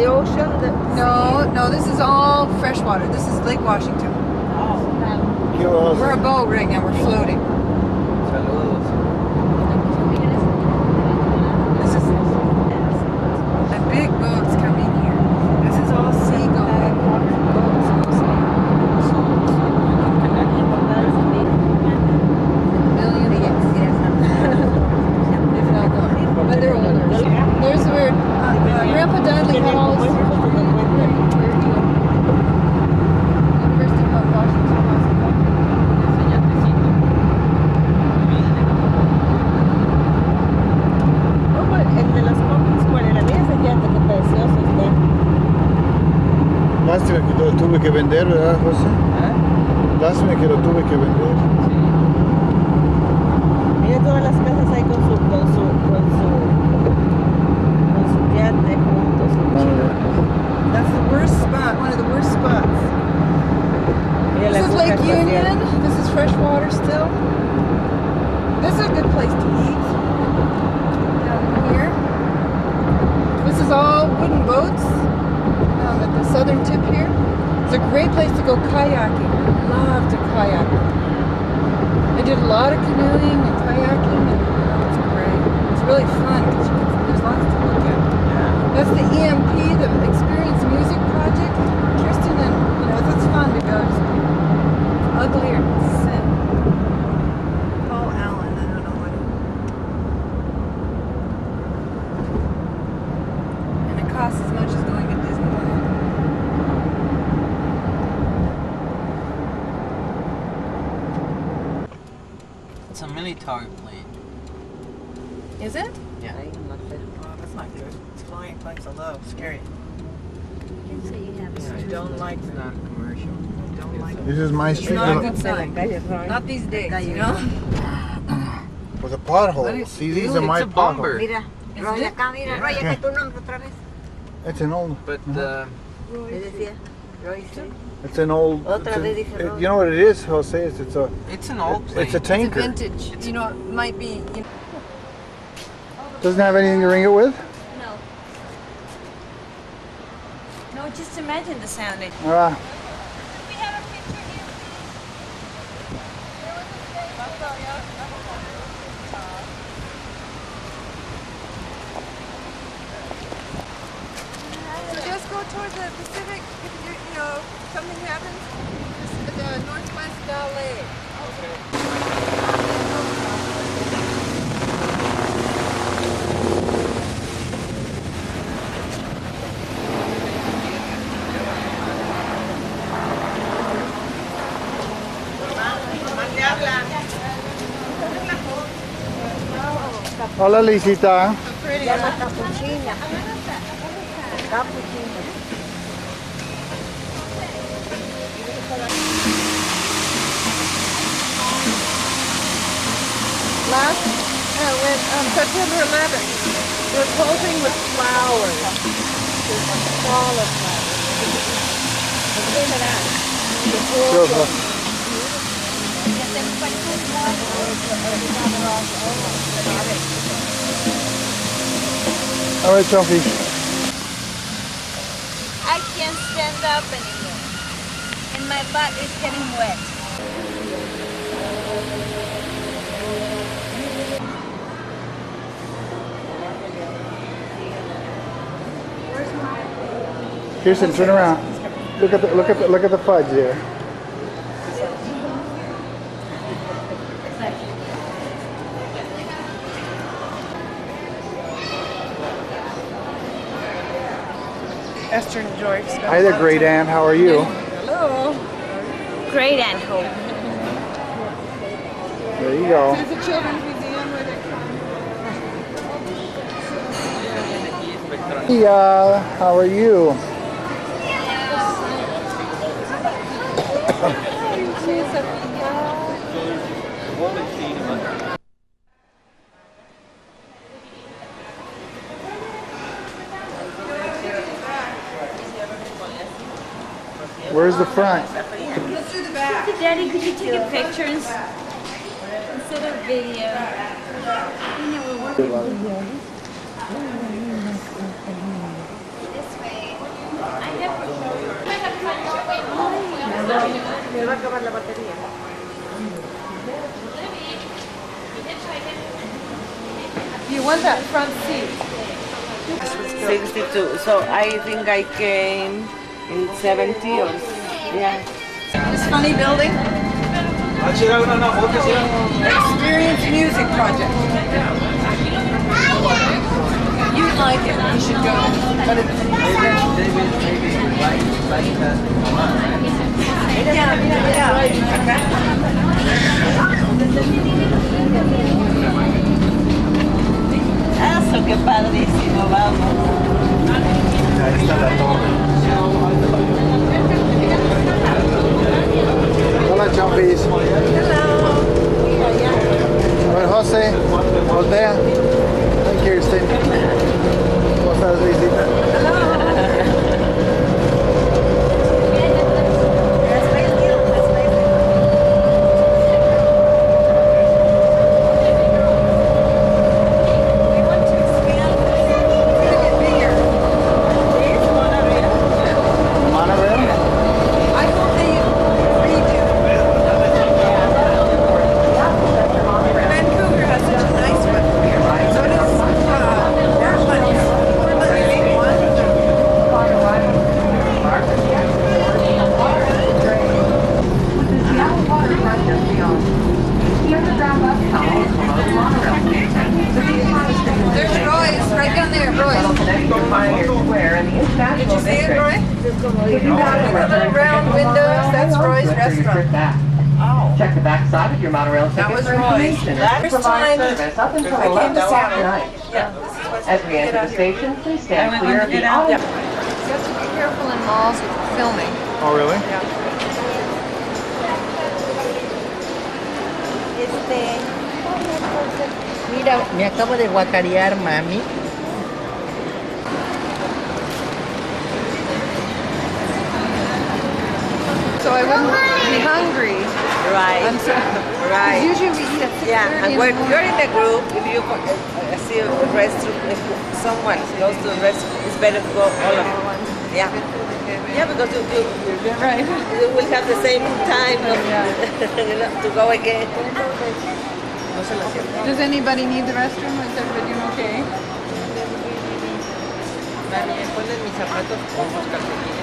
the ocean? No, this is all freshwater. This is Lake Washington. Oh. We're a boat right now. We're floating. Saludos. This is the big boats coming here. This is all seagull boats. But they're older. There's where Grandpa Dudley had all his University of Washington Hospital. Oh, el de las copias, ¿cuál era? Mira ese yate, qué precioso está. Lástima que lo tuve que vender, ¿verdad, José? Lástima que lo tuve que vender. Mira todas las casas ahí con su yate juntos. That's the worst spot, one of the worst spots. Mira This la is coca Lake espacial. Union. This is fresh water still. This is a good place to eat. Down here. This is all wooden boats at the southern tip here. It's a great place to go kayaking. Love to kayak. I did a lot of canoeing and kayaking, and it's great. It's really fun because there's lots to look at. That's the EMP, the Experience Music Project. Kirsten and, that's fun to go to. Uglier than sin. Paul Allen, I don't know what. And it costs as much as going to Disneyland. It's a military plane. Is it? Yeah. Oh, that's not good. It's flying so low. Scary. Yeah, I don't like it's not commercial. I don't like it. This is my street Not a with good sign. Not these days, a pothole. What is- See, these Dude, are my it's a bomber. Mira, Roy, acá, mira, Roy, acá tu nombre otra vez. It's an old. But ¿Qué decía? Roy, sí. It's an old. Otra vez dice Roy. You know what it is, Jose? It's a. it's an old plane. It's a It's a tanker. vintage. It might be. Doesn't have anything to ring it with. No. No, just imagine the sound. Ah, We have a picture here, Just go toward the Pacific. If something happens, the Northwest Ballet. hola, Lisita. Pretty. Llama capuchina. Capuchina. When September 11th, we're posing with flowers. There's a wall of flowers. Look at that. Sure, bro. All right, Sophie. I can't stand up anymore. And my butt is getting wet. Kirsten, turn around. Look at the fudge there. Esther and George. Hi there, great aunt. How are you? Hello. Great Aunt Hope. There you go. There's a children's museum where they come. Yeah, how are you? Where's the front? Let's do the back. Daddy, could you take a picture instead of video? You know, we're working this way. Me va a acabar la batería. You want that front seat. 62. So I think I came in 70 or yeah. This funny building. Experience Music Project. You'd like it. You should go. But it's Eso, qué padrísimo, vamos. Ahí está la torre. Hola, Chompies. A ver, José, voltea. Hi, Kirsten. ¿Cómo estás, Luisita? Check the back side of your monorail ticket. That was for Roy's. information. That This was provides time service up until I came to 11 o'clock Seattle. tonight. Yeah, this is what's As we enter the station, please stand clear of the auto. You have to be careful in malls with filming. Oh, really? Mira, me acabo de guacarear, mami. So I wouldn't be hungry. Right. I'm sorry. Right. Usually we eat at 6:30 Yeah, and in when the you're morning. in a group, if you see a restroom, if someone goes to the restroom, it's better to go all of Yeah. Yeah, because Right. you will have the same time of, you know, to go again. Does anybody need the restroom? Is everybody doing okay? Mami, ponen mis zapatos con unos calcetines.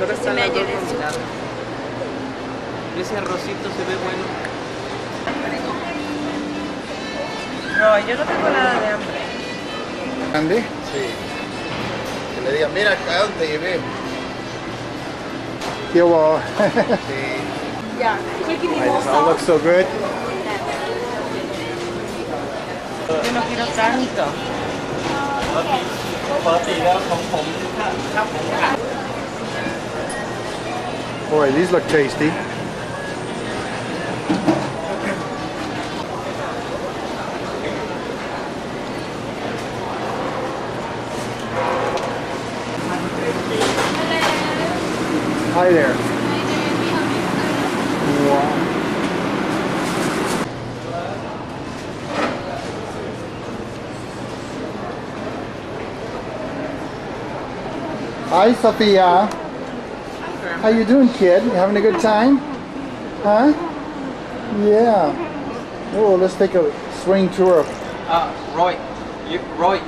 Ahora está la arroz combinado. Ese arrocito se ve bueno. No, yo no tengo nada de hambre. Andy? Sí. Que le digan, mira acá donde te llevé. Yo, well, Sí. Yeah. it all looks so good. Yo no quiero tanto. Boy, these look tasty. Hi there. Wow. Hi, Sophia. How you doing, kid? You having a good time? Huh? Yeah. Oh, let's take a swing tour. Roy. Roy.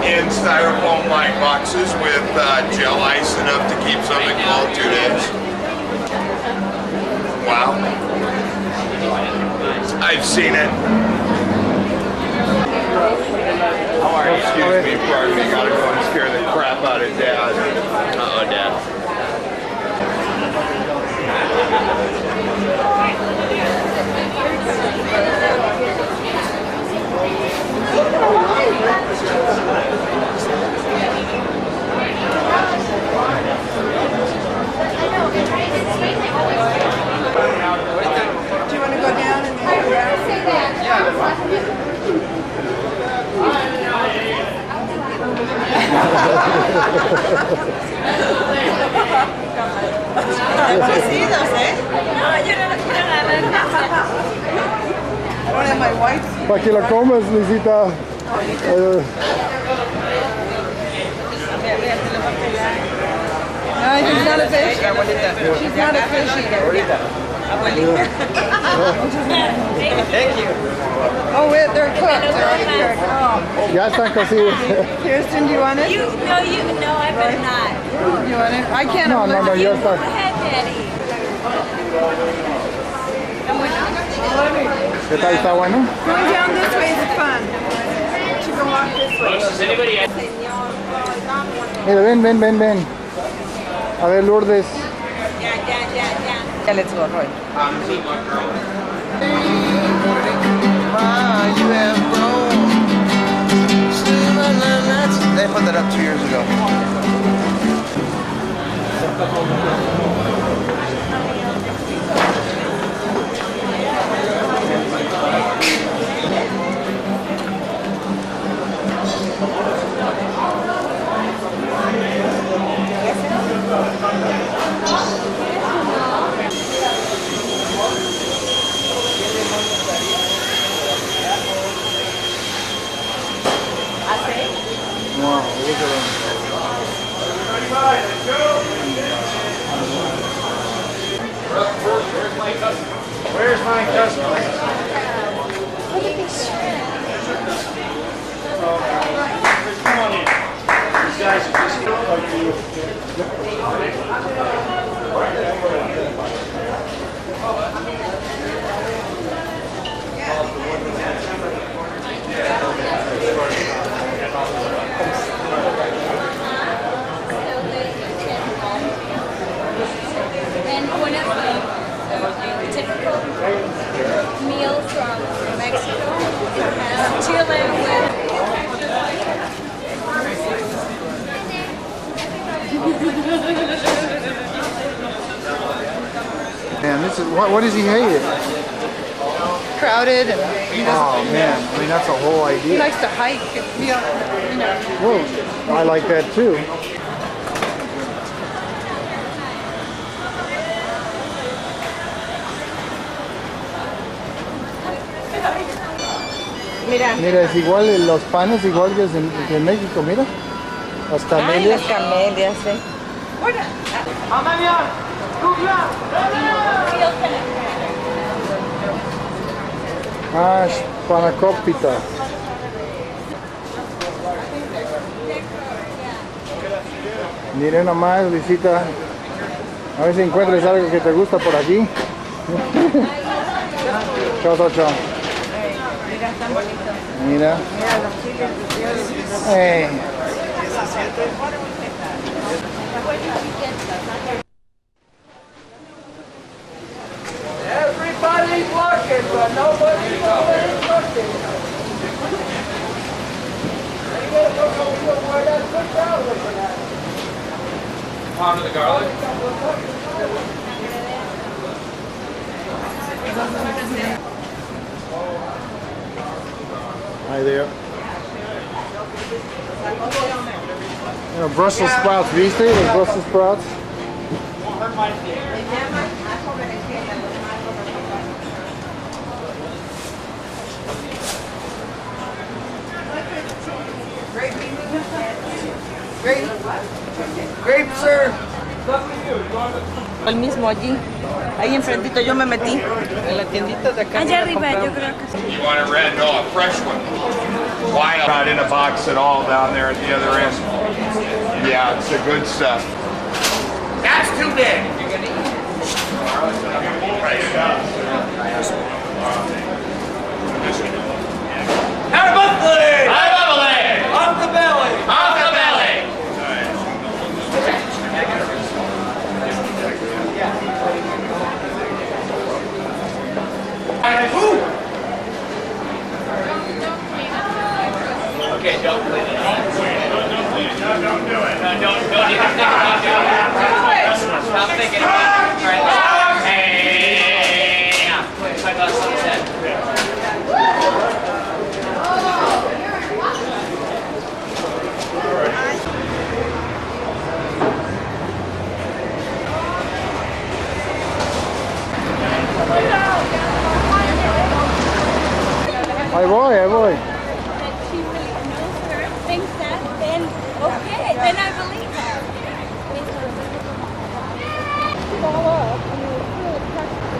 In styrofoam lined boxes with gel ice enough to keep something cold 2 days. Wow. I've seen it. Excuse me, pardon me. Gotta go and scare the crap out of Dad. Uh-oh, Dad. Do you want to go down and then go around? Cocidos, ¿eh? No, yo no lo quiero agarrar. One of my whites. Para que la comas, Luisita. Mira, mira, te lo va a pelar. No, he's not a fish. She's not a fish eater. Abuelita. Thank you. Oh, wait, they're cooked. They're already cooked. Oh. Ya están cocidos. Kirsten, do you want it? No, I bet not. You want it? I can't. No, no, no, ya Go está. ahead, Daddy. ¿Qué tal? ¿Está bueno? Going down this way is fun. You can walk this way. Mira, ven. A ver, Lourdes. Yeah, let's go, Roy. They put that up 2 years ago. Wow, look at them. Where's my customer? Look at these shrimp. Come on in. These guys are just like you. And one of the typical meals from Mexico has chile with Man, this is what does he hate it? Crowded and he doesn't. Oh man, I mean that's a whole He idea. likes to hike. You know. Well, I like that too. Mira. Mira, es igual, los panes igual que en México, mira. Las Ay, camelias. las camelias, sí. Ah, panacópita. Miren nomás, Luisita. A ver si encuentras algo que te gusta por aquí. Chao. Mira, están bonitos. Mira. Mira los chiles preciosos. Everybody's looking, but nobody's looking. You gotta look over where that puts out looking at. Pound of the garlic. Hi there. Brussels sprouts, ¿viste? Los Brussels sprouts. Grape, sir. El mismo allí. Ahí enfrentito yo me metí. En la tiendita de acá. allá arriba, yo creo que sí. You want a red? No, a fresh one. Wild. Not in a box at all down there at the other end. Yeah, it's the good stuff. That's too big. Have a belly. Off the belly. Off the belly. Okay, don't clean it up. Don't do it. No, don't even think about doing it. Stop thinking about it. All right, hey, yeah. I got sunset. Okay, then I believe her. Fall up. I mean, it's really practical.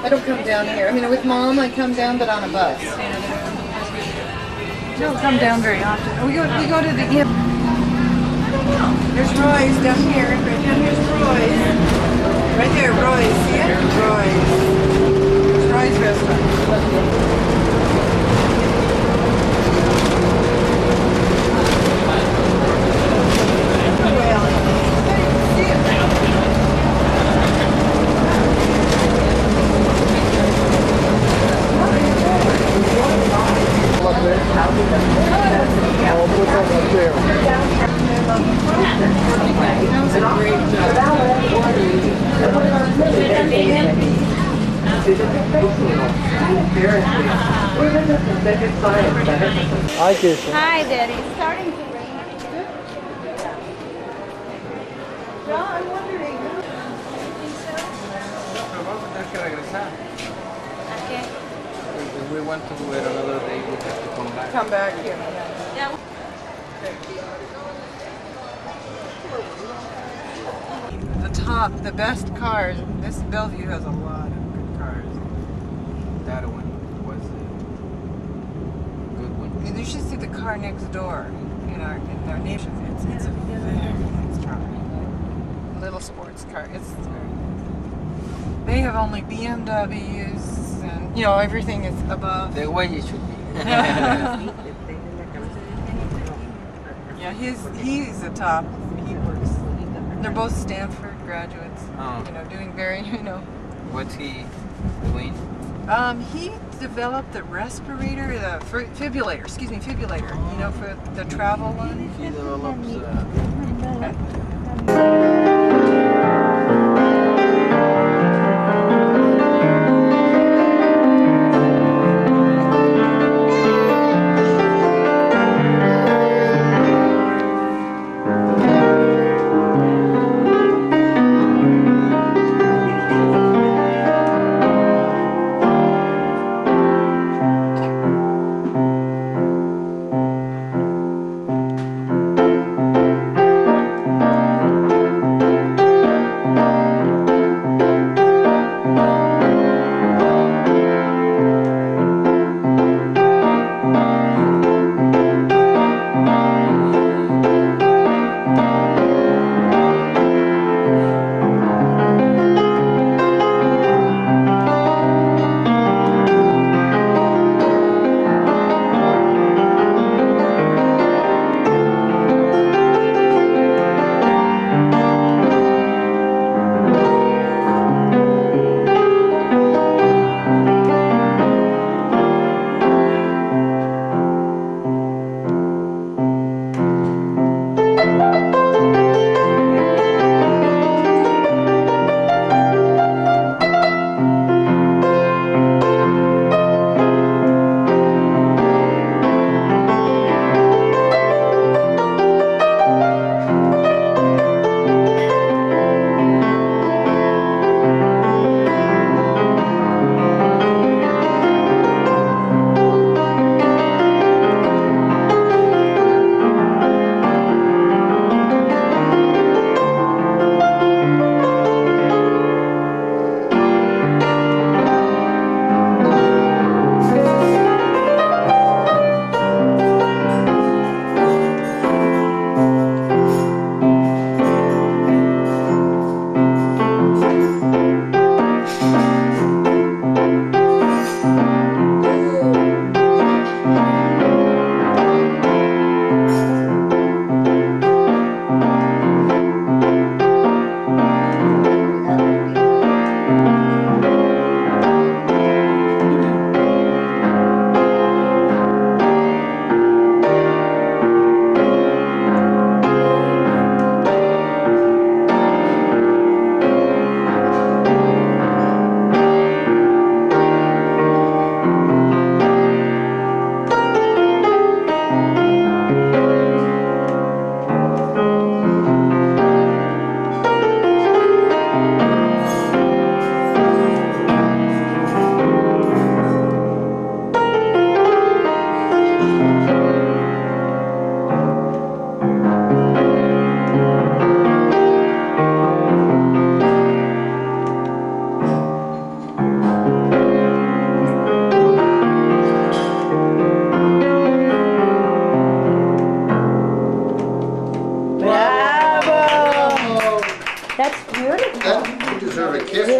I don't come down here. I mean, with Mom, I come down, but on a bus. I don't come down very often. We go to the. I don't know. There's Roy's down here. Right down here's Roy's. Right there, Roy's. See it? Roy's. It's Roy's restaurant. Hi, Keisha. Hi, Daddy. It's starting to rain. Vamos a tener que regresar. Okay. If we want to do it another day, we have to come back. Come back here. Yeah. The top, the best cars. This Bellevue has a lot of good cars. That one was a good one. And you should see the car next door in our nation. It's a very nice car. Little sports car. It's very nice. They have only BMWs and everything is above. The way it should be. Yeah, he's the top. He works. They're both Stanford graduates. Oh. Doing very What's he doing? He developed the respirator, the fibrillator. For the travel one. He develops.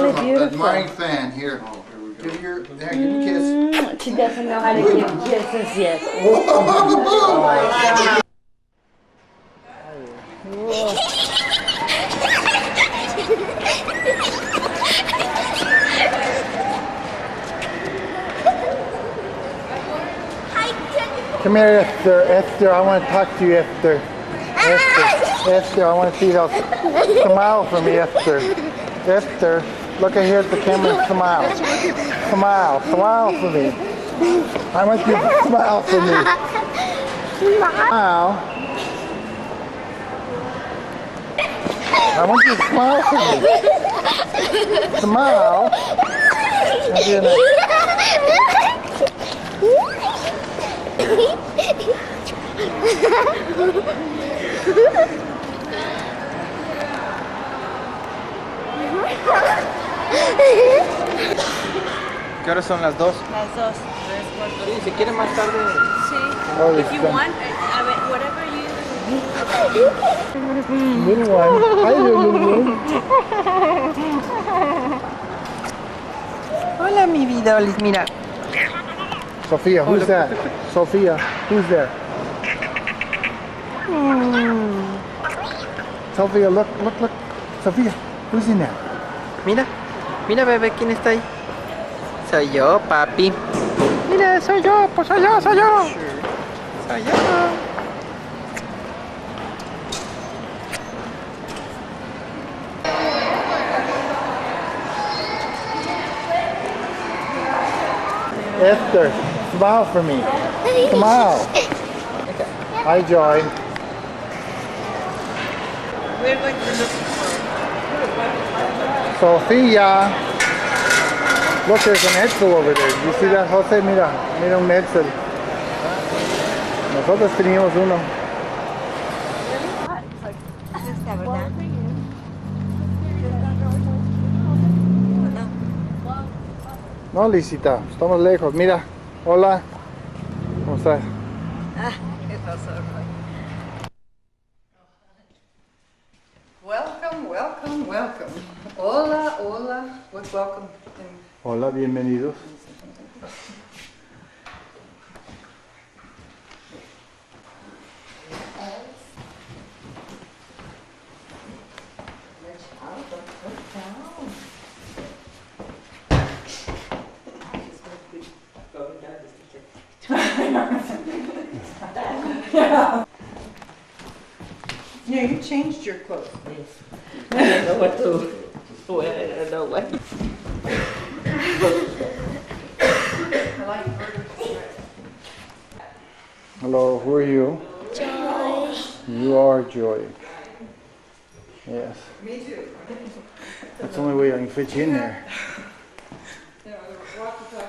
an beautiful? admiring fan. Here, give your, there, give me a kiss. She doesn't know how to give kisses yet. Come here, Esther. Esther, I want to talk to you, Esther. Esther, Esther, I want to see those. Smile for me, Esther. Esther, look at here at the camera and smile. Smile, smile for me. I want you to smile for me. Smile. I want you to smile for me. Smile. ¿Qué horas son las 2? Las dos. Sí, si quiere más tarde. Sí. If you want, whatever you... Little one. Hi there, little one. Hola, mi vida, mira. Sophia, who's that? Sophia, who's there? Sophia, look, look, look. Sophia, who's in there? Mira, mira, bebé, ¿quién está ahí? Soy yo, papi. Mira, soy yo, pues soy yo, soy yo. Soy yo. Esther, smile for me. Smile. Hi, Joy. We're going to look Sophia. Look, there's an Edsel over there. You see that, Jose? Mira, mira un Edsel. Nosotros teníamos uno. esta, ¿verdad? No, Lisita, estamos lejos. Mira, hola. ¿Cómo estás? ¿Qué pasó? Welcome, welcome, welcome. Hola, hola. What's welcome? Hola, bienvenidos. Yeah, you changed your clothes. I don't know what to wear. I don't know what. Hello, who are you? Joy. You are Joy. Yes. Me too. That's the only way I can fit you in there.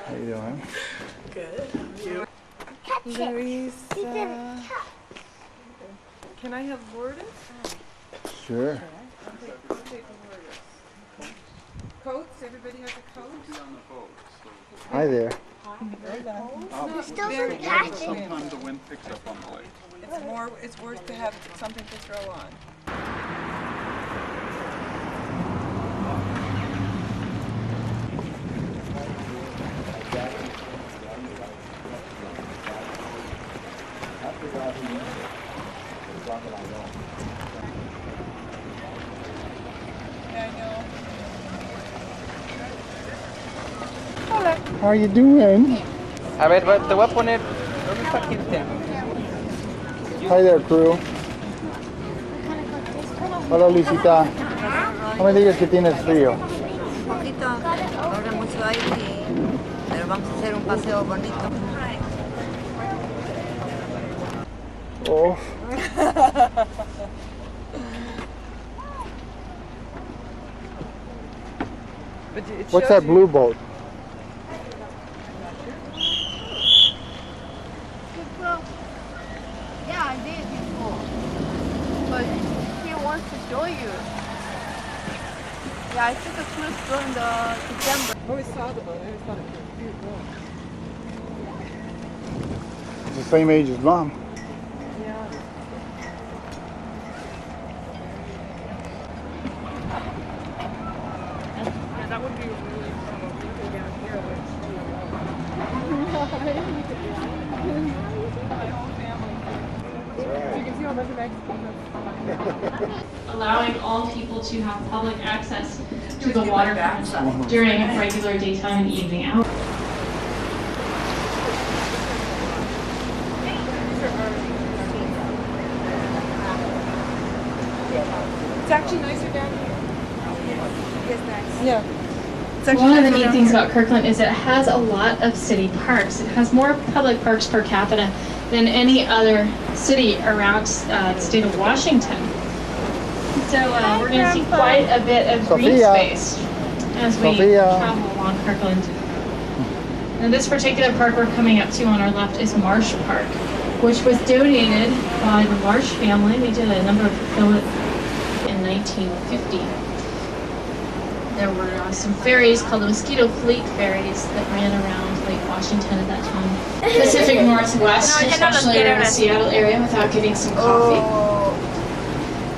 How you doing? Larissa. Can I have Lourdes? Sure. Okay, I'll take Lourdes. Coats? Everybody has a coat? Hi there. Sometimes the wind picks up on the lake. It's worth to have something to throw on. How are you doing? A ver, te voy a poner. ¿Dónde está Kirsten? Hi there, crew. Hola, Luisita. No me digas que tienes frío. Un poquito, ahora mucho aire, pero vamos a hacer un paseo bonito. Oh. What's that blue boat? Yeah, I did before. But he wants to show you. Yeah, I took a cruise during the December. I always saw the boat. I always thought it was a cute boat. It's the same age as Mom. Yeah. That would allowing all people to have public access to the waterfront during regular daytime and evening hours. It's actually nicer down here. It's nice. Yeah. One of the neat things about Kirkland is it has a lot of city parks. It has more public parks per capita than any other city around the state of Washington. So we're going to see quite a bit of green space as we travel along Kirkland. Now this particular park we're coming up to on our left is Marsh Park, which was donated by the Marsh family. They did a number of fulfillment in 1950. There were some ferries called the Mosquito Fleet ferries that ran around Lake Washington at that time. Pacific Northwest, especially around the Seattle area, without getting some coffee.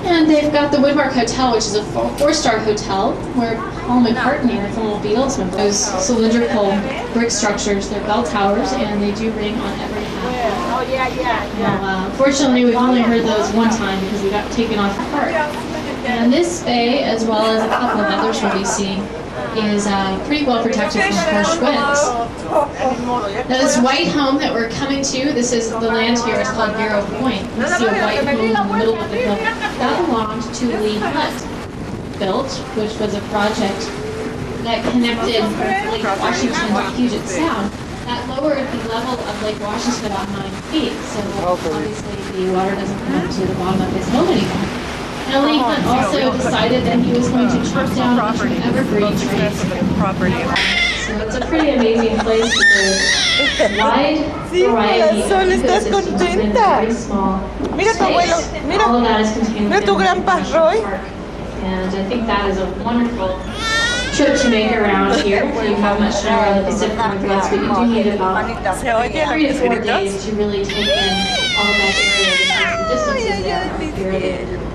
And they've got the Woodmark Hotel, which is a 4-star hotel where Paul McCartney, the former Beatles member, those cylindrical brick structures, they're bell towers, and they do ring on every half. Oh, yeah. Now, fortunately, we've only heard those one time because we got taken off the park. And this bay, as well as a couple of others we'll be seeing, is pretty well protected from harsh winds. Now this white home that we're coming to, this is the land here, it's called Barrow Point. You see a white home in the middle of the hill. That belonged to Lee Hunt built, which was a project that connected Lake Washington to Puget Sound. That lowered the level of Lake Washington about 9 feet, so obviously the water doesn't come to the bottom of his home anymore. Now Lee Hunt also decided that he was going to chop down an evergreen tree. So it's a pretty amazing place with a wide variety of ecosystems within a very small space. All of that is contained within the national park. And I think that is a wonderful trip to make around here. If you have much snow in the Pacific Northwest, but you do need about 3 to 4 days to really take in all of that area because the distances there are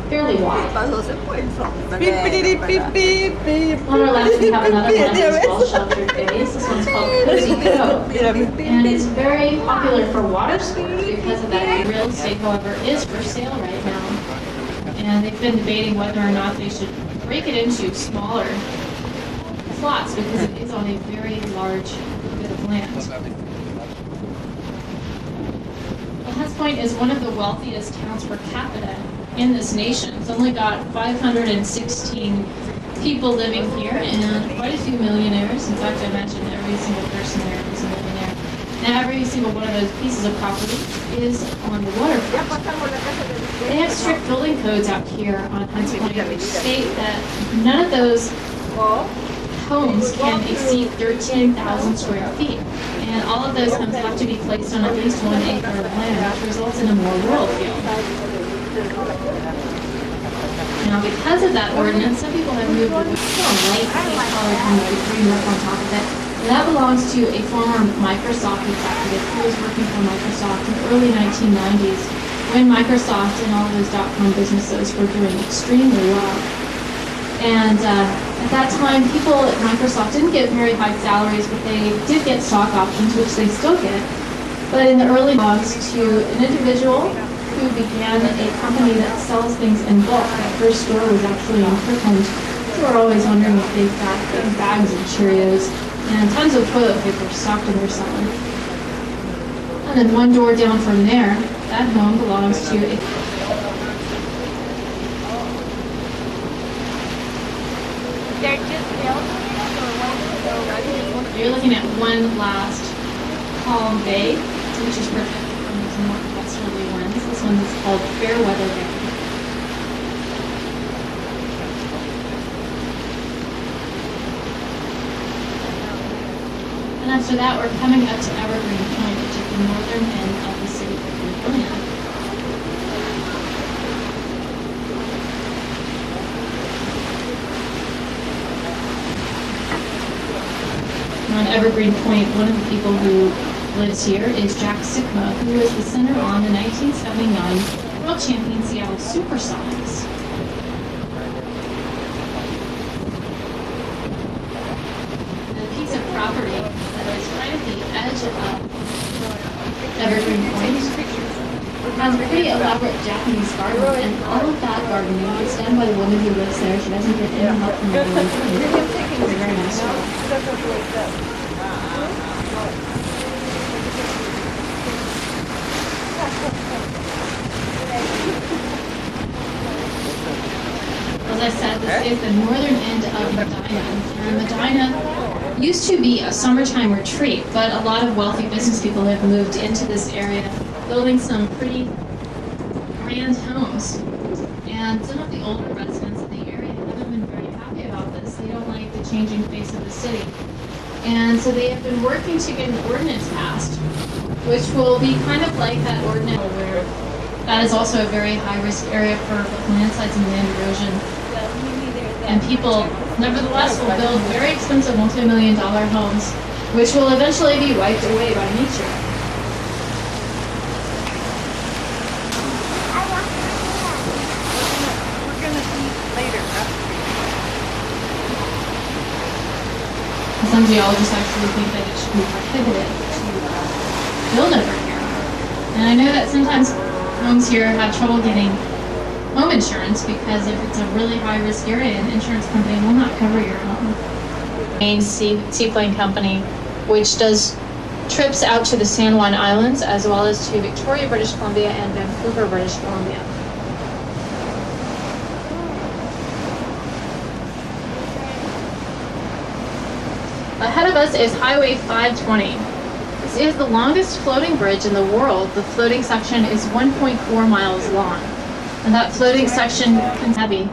fairly wide. On our left, we have another one of these well-sheltered bays. This one's called Cozy Cove, and it's very popular for water sports because of that. The real estate, however, is for sale right now, and they've been debating whether or not they should break it into smaller plots because it is on a very large bit of land. West Point is one of the wealthiest towns per capita in this nation. It's only got 516 people living here and quite a few millionaires. In fact, I mentioned every single person there is a millionaire. And every single one of those pieces of property is on the waterfront. They have strict building codes out here on Hunts Point which state that none of those homes can exceed 13,000 square feet. And all of those homes have to be placed on at least 1 acre of land, which results in a more rural feel. Now, because of that ordinance, some people have moved with a light colored home with green roof on top of it. And that belongs to a former Microsoft executive who was working for Microsoft in the early 1990s when Microsoft and all those .com businesses were doing extremely well. And at that time, people at Microsoft didn't get very high salaries, but they did get stock options, which they still get. But in the early days, to an individual who began a company that sells things in bulk. That first store was actually in Kirkland. People were always wondering if they've got big bags of Cheerios and tons of toilet paper stocked in their cellar. And then one door down from there, that home belongs to a They're just building it or what? You're looking at one last calm bay, which is perfect for these more westerly winds. This one is called Fairweather Bay. And after that, we're coming up to Evergreen Point, which is the northern end of the city of Kirkland. On Evergreen Point, one of the people who lives here is Jack Sikma, who was the center on the 1979 World Champion Seattle Supersonics. The piece of property that is right at the edge of Evergreen Point has a pretty elaborate Japanese garden, and all of that gardening is done by the woman who lives there. She doesn't get any help from anyone. It's a very nice job. As I said, this is the northern end of Medina, and Medina used to be a summertime retreat, but a lot of wealthy business people have moved into this area, building some pretty grand homes. And some of the older residents in the area haven't been very happy about this. They don't like the changing face of the city. And so they have been working to get an ordinance passed, which will be kind of like that ordinance where that is also a very high-risk area for landslides and land erosion. And people, nevertheless, will build very expensive multi-million-dollar homes, which will eventually be wiped away by nature. We're going to eat later. Some geologists actually think that it should be prohibited to build over here. And I know that sometimes homes here have trouble getting home insurance because if it's a really high-risk area, an insurance company will not cover your home. Main seaplane company, which does trips out to the San Juan Islands as well as to Victoria, British Columbia, and Vancouver, British Columbia. Ahead of us is Highway 520. This is the longest floating bridge in the world. The floating section is 1.4 miles long. And that floating section is heavy.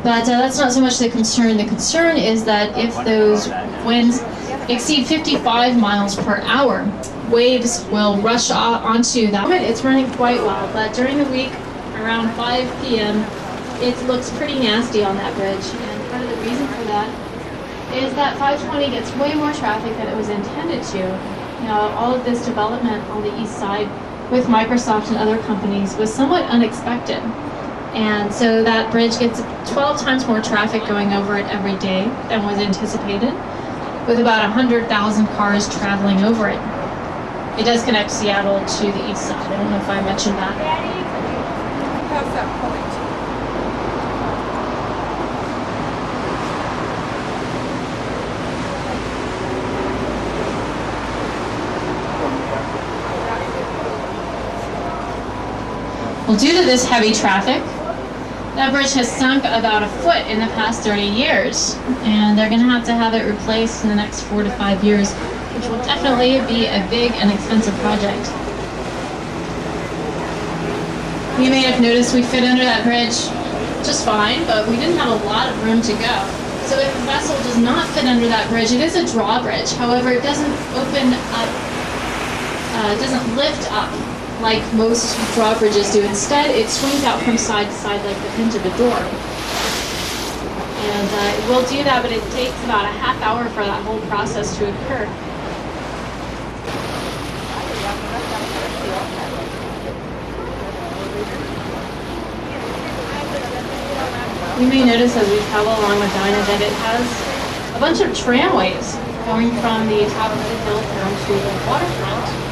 But that's not so much the concern. The concern is that if those winds exceed 55 miles per hour, waves will rush onto that. It's running quite well, but during the week, around 5 p.m., it looks pretty nasty on that bridge. And part of the reason for that is that 520 gets way more traffic than it was intended to. You know, all of this development on the east side with Microsoft and other companies was somewhat unexpected. And so that bridge gets 12 times more traffic going over it every day than was anticipated, with about 100,000 cars traveling over it. It does connect Seattle to the east side. I don't know if I mentioned that. How's that point? Well, due to this heavy traffic, that bridge has sunk about a foot in the past 30 years, and they're going to have it replaced in the next 4 to 5 years, which will definitely be a big and expensive project. You may have noticed we fit under that bridge just fine, but we didn't have a lot of room to go. So if a vessel does not fit under that bridge, it is a drawbridge. However, it doesn't open up, it doesn't lift up like most drawbridges do. Instead, it swings out from side to side like the hinge of a door. And it will do that, but it takes about a half hour for that whole process to occur. You may notice as we travel along Medina that it has a bunch of tramways going from the top of the hill down to the waterfront.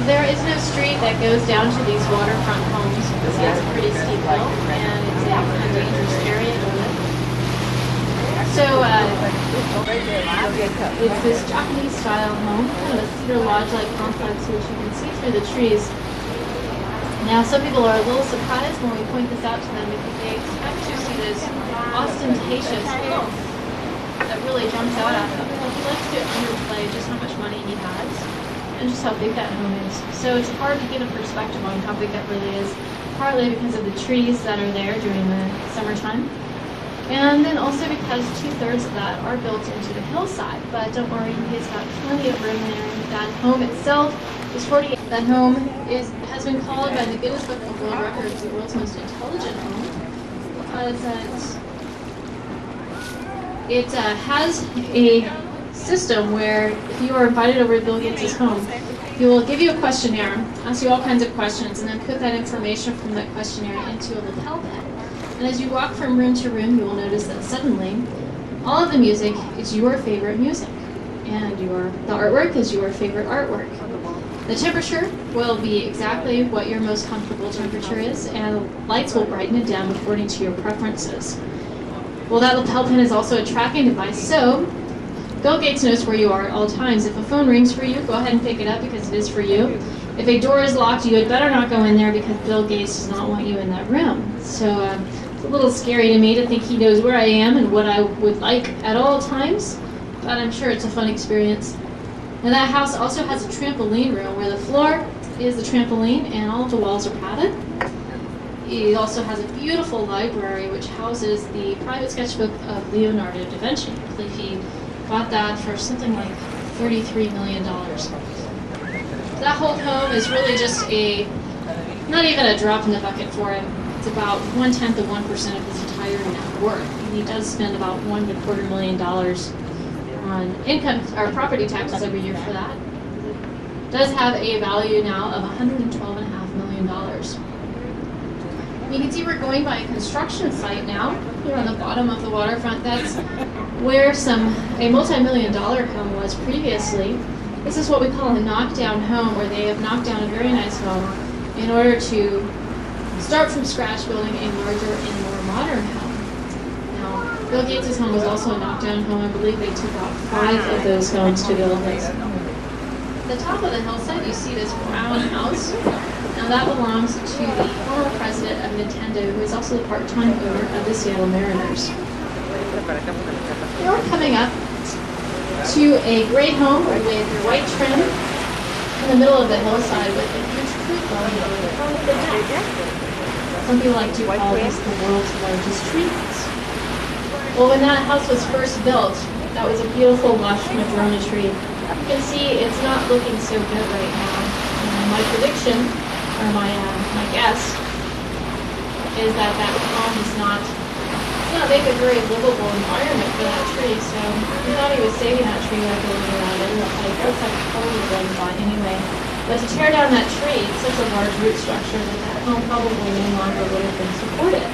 There is no street that goes down to these waterfront homes because it's a pretty steep hill and it's a kind of dangerous area to live. So it's this Japanese style home, kind of a cedar lodge-like complex which you can see through the trees. Now some people are a little surprised when we point this out to them because they expect to see this ostentatious home that really jumps out at them. He likes to underplay just how much money he has and just how big that home is. So it's hard to get a perspective on how big that really is, partly because of the trees that are there during the summertime, and then also because 2/3 of that are built into the hillside. But don't worry, he's got plenty of room there. That home itself is 48. That home has been called by the Guinness Book of World Records the world's most intelligent home because it has a system where if you are invited over to Bill Gates' home, he will give you a questionnaire, ask you all kinds of questions, and then put that information from that questionnaire into a lapel bag. And as you walk from room to room, you will notice that suddenly all of the music is your favorite music, and the artwork is your favorite artwork. The temperature will be exactly what your most comfortable temperature is, and the lights will brighten it down according to your preferences. Well, that lapel pin is also a tracking device, so Bill Gates knows where you are at all times. If a phone rings for you, go ahead and pick it up because it is for you. If a door is locked, you had better not go in there because Bill Gates does not want you in that room. So it's a little scary to me to think he knows where I am and what I would like at all times, but I'm sure it's a fun experience. Now that house also has a trampoline room where the floor is the trampoline and all of the walls are padded. It also has a beautiful library which houses the private sketchbook of Leonardo da Vinci. I believe he bought that for something like $33 million. That whole home is really just not even a drop in the bucket for him. It's about 1/10 of 1% of his entire net worth. And he does spend about $1.25 million on income or property taxes every year for that. It does have a value now of $112.5 million. You can see we're going by a construction site now. Here on the bottom of the waterfront, that's where a multi-million-dollar home was previously. This is what we call a knockdown home, where they have knocked down a very nice home in order to start from scratch building a larger and more modern home. Now, Bill Gates' home was also a knockdown home. I believe they took out 5 of those homes to build his. At the top of the hillside, you see this brown house. Now that belongs to the former president of Nintendo, who is also the part-time owner of the Seattle Mariners. Now we're coming up to a gray home with white trim in the middle of the hillside with a huge tree growing over the front of the house. Some people like to call this the world's largest tree house. Well, when that house was first built, that was a beautiful, lush madrona tree. You can see it's not looking so good right now. And my prediction, or my guess, is that home does not make a very livable environment for that tree. So we thought he was saving that tree by building around it. It looks like it's probably going by anyway. But to tear down that tree, it's such a large root structure that home probably no longer would have been supported.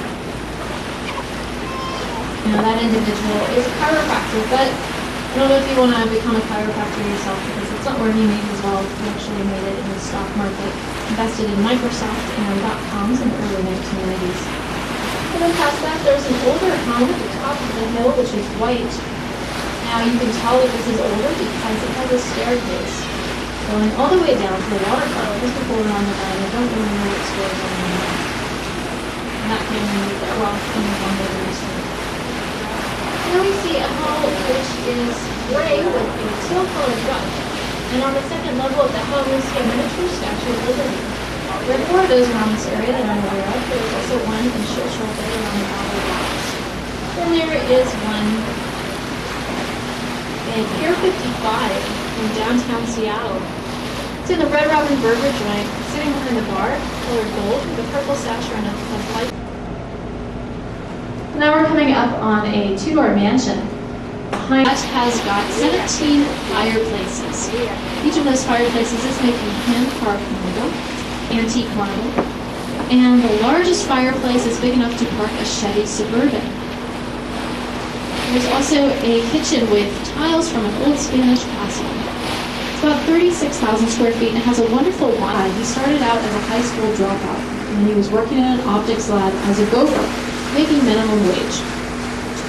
Now that individual is a chiropractor, but I don't know if you want to become a chiropractor yourself because it's not where he made his wealth. He actually made it in the stock market, invested in Microsoft and .coms in the early 1990s. And then past that, there's an older home at the top of the hill, which is white. Now you can tell that this is older because it has a staircase going all the way down to the waterfront. Those people are on the line. I don't really know what's going on there. And that family moved there. Well, coming on over recently. Now we see a home which is gray with a teal-colored roof. And on the second level of the home, we see a miniature Statue of Liberty. There are 4 of those around this area that I'm aware of. There's also one in Churchill Bay around the Valley Rocks. Then there is one in Pier 55 in downtown Seattle. It's in the Red Robin Burger joint, sitting behind the bar, colored gold, with a purple sash around a light. Now we're coming up on a 2-door mansion. Behind that has got 17 fireplaces. Each of those fireplaces is made from hand-carved marble, antique marble, and the largest fireplace is big enough to park a Chevy Suburban. There's also a kitchen with tiles from an old Spanish castle. It's about 36,000 square feet and it has a wonderful why. He started out as a high school dropout and he was working in an optics lab as a gopher, making minimum wage.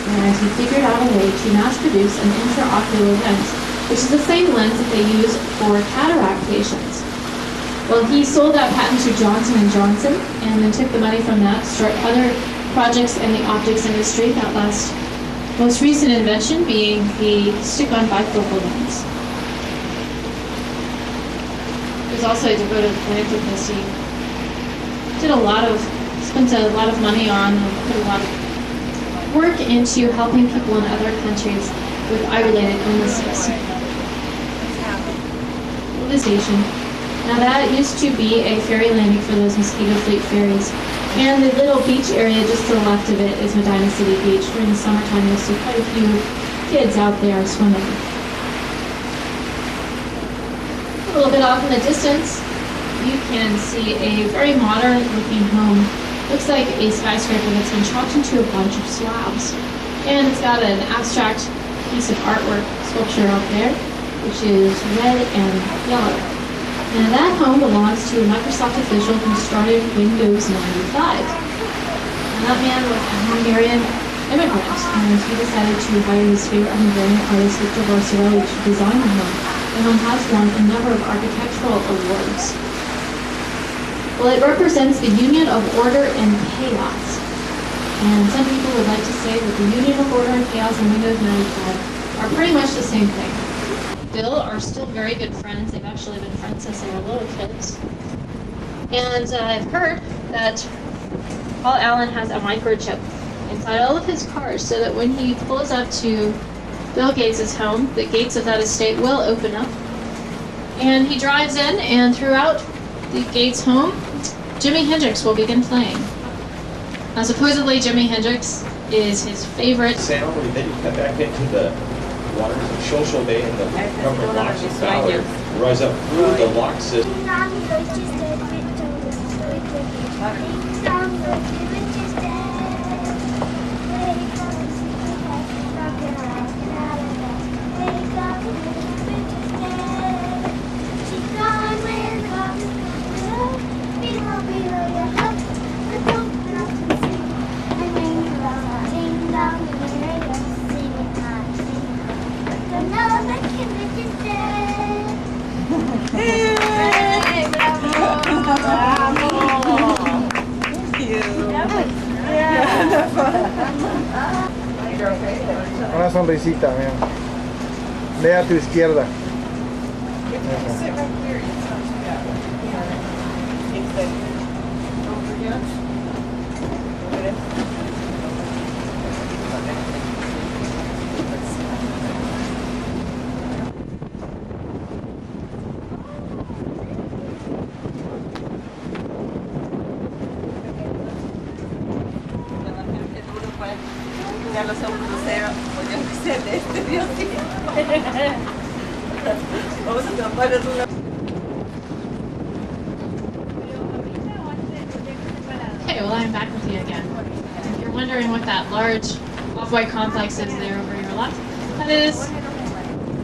And he figured out a way to mass produce an intraocular lens, which is the same lens that they use for cataract patients. Well, he sold that patent to Johnson & Johnson and then took the money from that to start other projects in the optics industry. That most recent invention being the stick-on bifocal lens. He was also a devoted philanthropist. He spent a lot of money on, put a lot of work into helping people in other countries with eye-related illnesses. The station. Now that used to be a ferry landing for those Mosquito Fleet ferries. And the little beach area just to the left of it is Medina City Beach. During the summertime, you'll see quite a few kids out there swimming. A little bit off in the distance, you can see a very modern looking home. Looks like a skyscraper that's been chopped into a bunch of slabs. And it's got an abstract piece of artwork sculpture out there, which is red and yellow. And that home belongs to a Microsoft official who started Windows 95. And that man was a Hungarian immigrant, and he decided to hire his favorite Hungarian artist, Victor Barcarelli, to design the home. The home has won a number of architectural awards. Well, it represents the union of order and chaos. And some people would like to say that the union of order and chaos and Windows 95 are pretty much the same thing. Bill are still very good friends. They've actually been friends since they were little kids. And I've heard that Paul Allen has a microchip inside all of his cars so that when he pulls up to Bill Gates' home, the gates of that estate will open up. And he drives in, and throughout the Gates home, Jimi Hendrix will begin playing. Now supposedly Jimi Hendrix is his favorite. Then you cut back into the waters of Social Bay and the government locks of Valley rise up through the lock system. Una sonrisita, mira. Ve a tu izquierda. Carlos a un crucero, o yo qué sé, de este Dios sí. Vamos a tomarnos una. Okay, well I'm back with you again. If you're wondering what that large off-white complex is there over your left, that is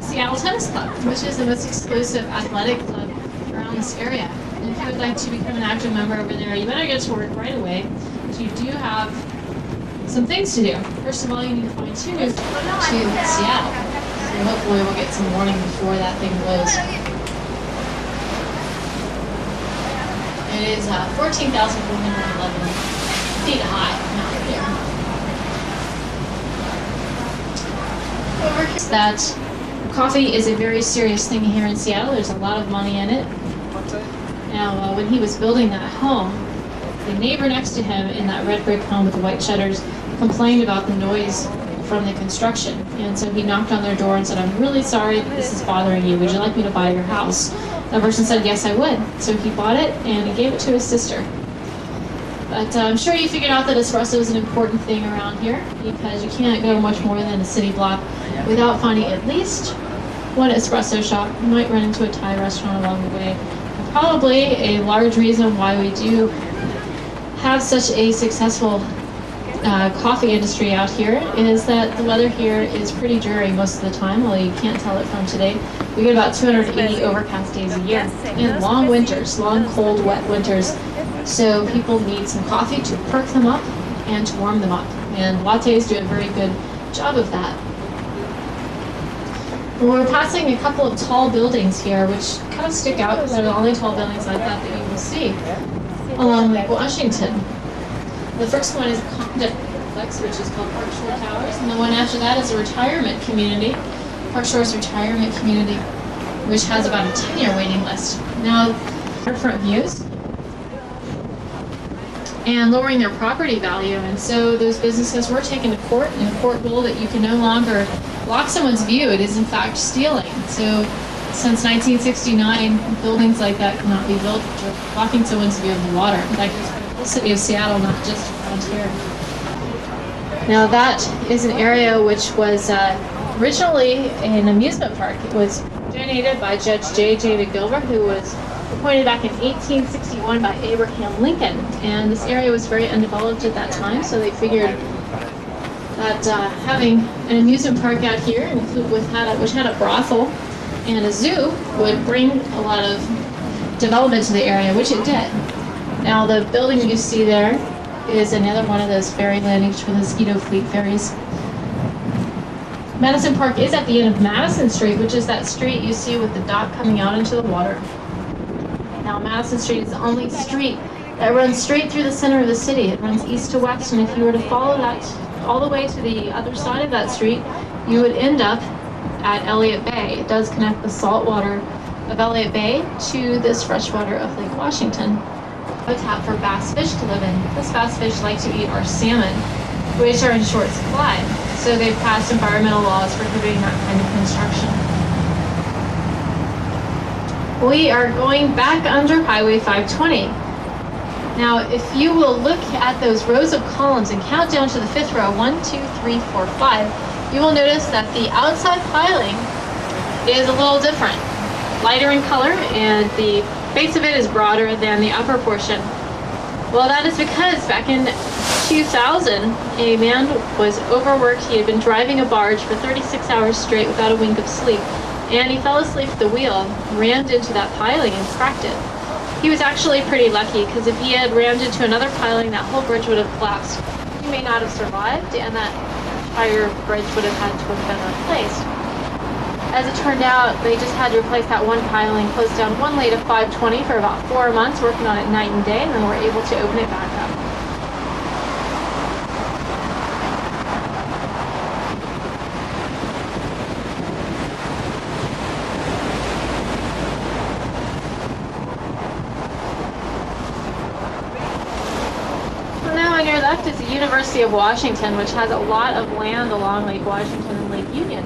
Seattle Tennis Club, which is the most exclusive athletic club around this area. And if you would like to become an active member over there, you better get to work right away. So you do have some things to do. First of all, you need to find two to Seattle. So hopefully we'll get some warning before that thing blows. It is 14,411 feet high out there. Over here, that coffee is a very serious thing here in Seattle. There's a lot of money in it. Now, when he was building that home, the neighbor next to him in that red brick home with the white shutters complained about the noise from the construction. And so he knocked on their door and said, "I'm really sorry that this is bothering you. Would you like me to buy your house?" That person said, "Yes, I would." So he bought it and he gave it to his sister. But I'm sure you figured out that espresso is an important thing around here, because you can't go much more than a city block without finding at least one espresso shop. You might run into a Thai restaurant along the way. And probably a large reason why we do have such a successful coffee industry out here is that the weather here is pretty dreary most of the time, although you can't tell it from today. We get about 280 overcast days a year, and long winters, long cold wet winters. So people need some coffee to perk them up and to warm them up, and lattes do a very good job of that. We're passing a couple of tall buildings here which kind of stick out, because they're the only tall buildings like that that you will see along Lake Washington. The first one is a condo complex, which is called Park Shore Towers, and the one after that is a retirement community, Park Shore's Retirement Community, which has about a 10-year waiting list. Now, front views and lowering their property value, and so those businesses were taken to court, and the court ruled that you can no longer block someone's view. It is in fact stealing. So since 1969, buildings like that cannot be built, blocking someone's view of the water. In fact, the city of Seattle, not just around here. Now that is an area which was originally an amusement park. It was donated by Judge J. McGilver, who was appointed back in 1861 by Abraham Lincoln. And this area was very undeveloped at that time, so they figured that having an amusement park out here, which had a brothel and a zoo, would bring a lot of development to the area, which it did. Now the building you see there is another one of those ferry landings for the Mosquito Fleet ferries. Madison Park is at the end of Madison Street, which is that street you see with the dock coming out into the water. Now Madison Street is the only street that runs straight through the center of the city. It runs east to west, and if you were to follow that all the way to the other side of that street, you would end up at Elliott Bay. It does connect the salt water of Elliott Bay to this freshwater of Lake Washington. Habitat for bass fish to live in. This bass fish like to eat our salmon, which are in short supply. So they've passed environmental laws prohibiting that kind of construction. We are going back under Highway 520. Now, if you will look at those rows of columns and count down to the fifth row, 1, 2, 3, 4, 5, you will notice that the outside piling is a little different. Lighter in color, and the base of it is broader than the upper portion. Well, that is because back in 2000, a man was overworked. He had been driving a barge for 36 hours straight without a wink of sleep, and he fell asleep at the wheel, rammed into that piling, and cracked it. He was actually pretty lucky, because if he had rammed into another piling, that whole bridge would have collapsed. He may not have survived, and that entire bridge would have had to have been replaced. As it turned out, they just had to replace that one piling, closed down one lane of 520 for about 4 months, working on it night and day, and then were able to open it back up. On your left is the University of Washington, which has a lot of land along Lake Washington and Lake Union.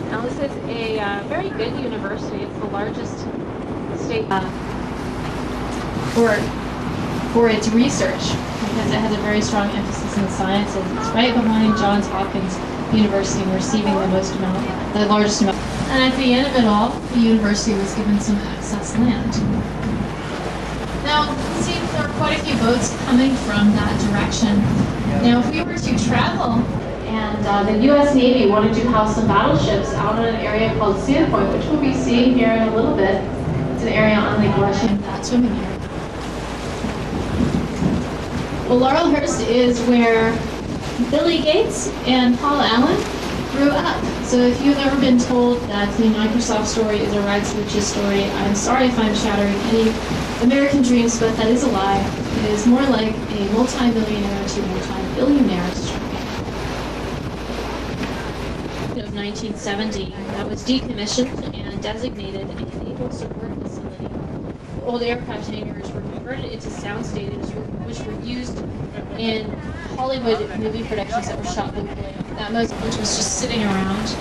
Now this is a very good university. It's the largest state for its research, because it has a very strong emphasis in the sciences. It's right behind Johns Hopkins University, receiving the largest amount. And at the end of it all, the university was given some excess land. Now, you can see there are quite a few boats coming from that direction. Now, if we were to travel, and the U.S. Navy wanted to house some battleships out on an area called Sandpoint, which we'll be seeing here in a little bit. It's an area on Lake Washington, that swimming area. Well, Laurelhurst is where Billy Gates and Paul Allen grew up. So if you've ever been told that the Microsoft story is a rags to riches story, I'm sorry if I'm shattering any American dreams, but that is a lie. It is more like a multi-millionaire to multi-billionaire story. Of 1970, that was decommissioned and designated a naval support facility. Old aircraft hangars were converted into sound stages, which were used in Hollywood movie productions that were shot locally. That most which was just sitting around,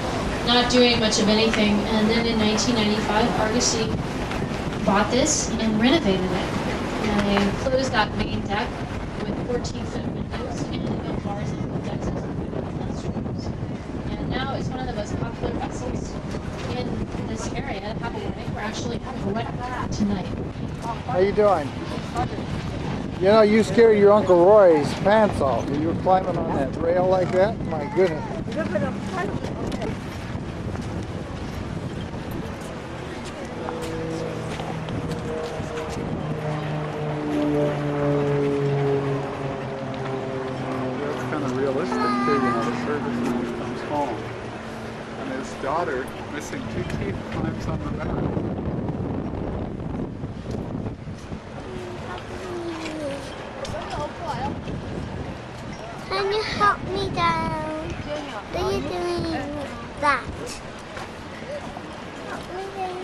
not doing much of anything. And then in 1995, Argosy bought this and renovated it. And they closed that main deck with 14-foot windows and built bars and decks and classrooms. And now it's one of the most popular vessels in this area. Have a wedding. We're actually having a wedding tonight. How you doing? You know, you scared your Uncle Roy's pants off when you were climbing on that rail like that. My goodness. That's kind of realistic too, you know, the serviceman comes home and his daughter, missing 2 teeth, climbs on the back. Can you help me down? What are you doing that? Help me down.